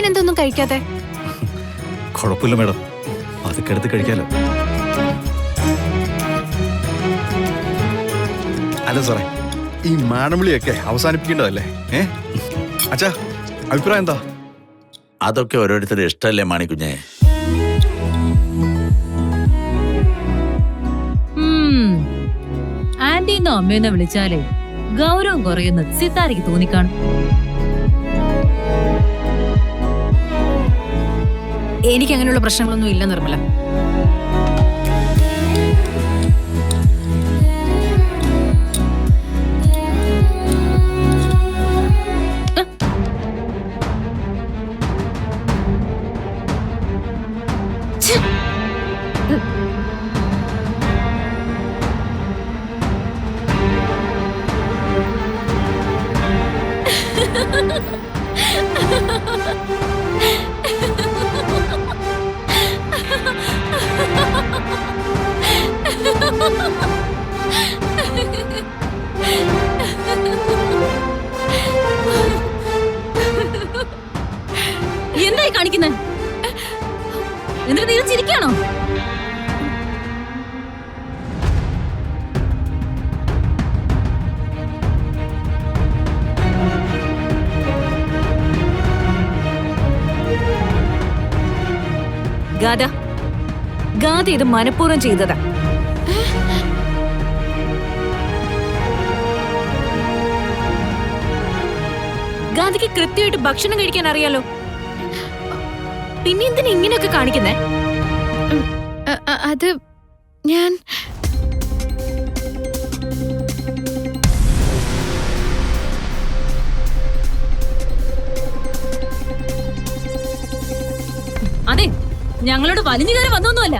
അനിയൻ എന്തൊന്നും കഴിക്കാതെ? കുഴപ്പമില്ല മേഡം, അതൊക്കെ എടുത്ത് കഴിക്കാലോ. അല്ല സാറേ, ഈ മാടമ്പിളിയൊക്കെ അവസാനിപ്പിക്കേണ്ടതല്ലേ? അച്ഛാ, അഭിപ്രായം എന്താ? അതൊക്കെ ഓരോരുത്തരുടെ ഇഷ്ടമല്ലേ മാണിക്കുഞ്ഞെ. ആന്റിന്നോ അമ്മയെന്നോ വിളിച്ചാലേ ഗൗരവം കുറയുന്നത് സിത്താരയ്ക്ക് തോന്നിക്കാണും. എനിക്ക് അങ്ങനെയുള്ള പ്രശ്നങ്ങളൊന്നും ഇല്ല നിർമ്മല. എന്തായി കാണിക്കുന്നേ? എന്നിട്ട് നീ ചിരിക്കാണോ? ഗാഥ ഇത് മനഃപൂർവ്വം ചെയ്തതാ. ഗാന്ധിക്ക് കൃത്യമായിട്ട് ഭക്ഷണം കഴിക്കാൻ അറിയാലോ, പിന്നെ എന്തിനാ ഇങ്ങനെയൊക്കെ കാണിക്കുന്നേ? അത് ഞാൻ അതെ, ഞങ്ങളോട് വലിഞ്ഞു കയറി വന്നൊന്നുമല്ല.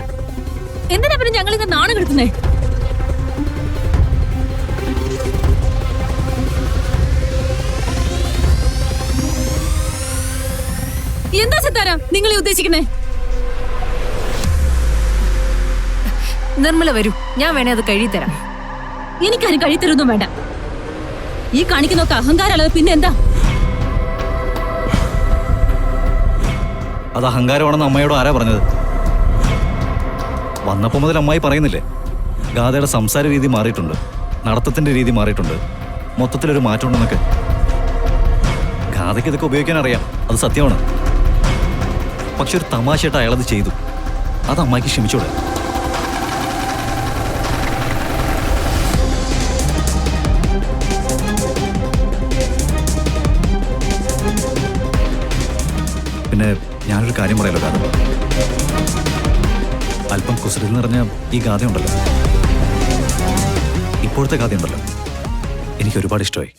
എന്തിനാ പിന്നെ ഞങ്ങൾ ഇങ്ങനെ നാണം കെടുത്തുന്നേ? എന്താ സിത്താര നിങ്ങളെ ഉദ്ദേശിക്കുന്നേ? നിർമ്മല വരൂ, ഞാൻ വേണേ അത് കഴിത്തരാം. എനിക്കാരും കഴിത്തരൊന്നും വേണ്ട. ഈ കാണിക്കുന്നൊക്കെ അഹങ്കാരമുള്ളത് പിന്നെ എന്താ? അത് അഹങ്കാരമാണെന്ന് അമ്മയോട് ആരാ പറഞ്ഞത്? വന്നപ്പോൾ മുതൽ അമ്മായി പറയുന്നില്ലേ, ഗാഥയുടെ സംസാര രീതി മാറിയിട്ടുണ്ട്, നടത്തത്തിന്റെ രീതി മാറിയിട്ടുണ്ട്, മൊത്തത്തിലൊരു മാറ്റം ഉണ്ടെന്നൊക്കെ. ഗാഥയ്ക്ക് ഇതൊക്കെ ഉപയോഗിക്കാൻ അറിയാം, അത് സത്യമാണ്. പക്ഷെ ഒരു തമാശയായിട്ട് അയാളത് ചെയ്തു, അത് അമ്മായിക്ക് ക്ഷമിച്ചൂടെ? പിന്നെ ഞാനൊരു കാര്യം പറയാലോ ഗാഥ, അല്പം കുസൃതി നിറഞ്ഞ ഈ ഗാഥയുണ്ടല്ലോ, ഇപ്പോഴത്തെ ഗാഥയുണ്ടല്ലോ, എനിക്ക് ഒരുപാട് ഇഷ്ടമായി.